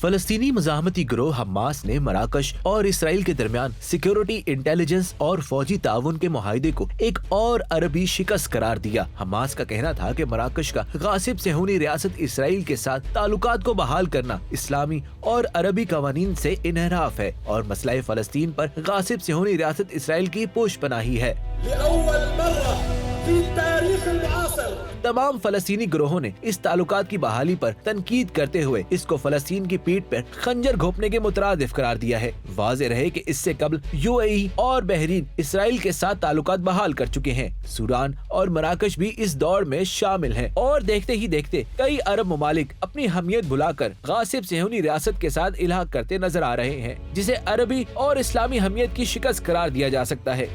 फलस्तीनी मज़ाहमती गिरोह हमास ने मराकश और इसराइल के दरमियान सिक्योरिटी, इंटेलिजेंस और फौजी ताउन के मुआहदे को एक और अरबी शिकस्त करार दिया। हमास का कहना था कि मराकश का गासिब सेहूनी रियासत इसराइल के साथ ताल्लुकात को बहाल करना इस्लामी और अरबी कवानीन से इनहराफ है और मसला फलस्तीन पर गासिब सेहूनी रियासत इसराइल की पोशपनाही है। तमाम फलस्तीनी गिरोहों ने इस ताल्लुकात की बहाली पर तनकीद करते हुए इसको फलस्तीन की पीठ पर खंजर घोंपने के मुतरादिफ करार दिया है। वाज़ेह रहे कि इससे कबल यूएई और बहरीन इसराइल के साथ ताल्लुकात बहाल कर चुके हैं। सूडान और मराकश भी इस दौड़ में शामिल हैं और देखते ही देखते कई अरब ममालिक अपनी हमियत भुलाकर गासिब सेहूनी रियासत के साथ इलाहा करते नजर आ रहे हैं, जिसे अरबी और इस्लामी हमियत की शिकस्त करार दिया जा सकता है।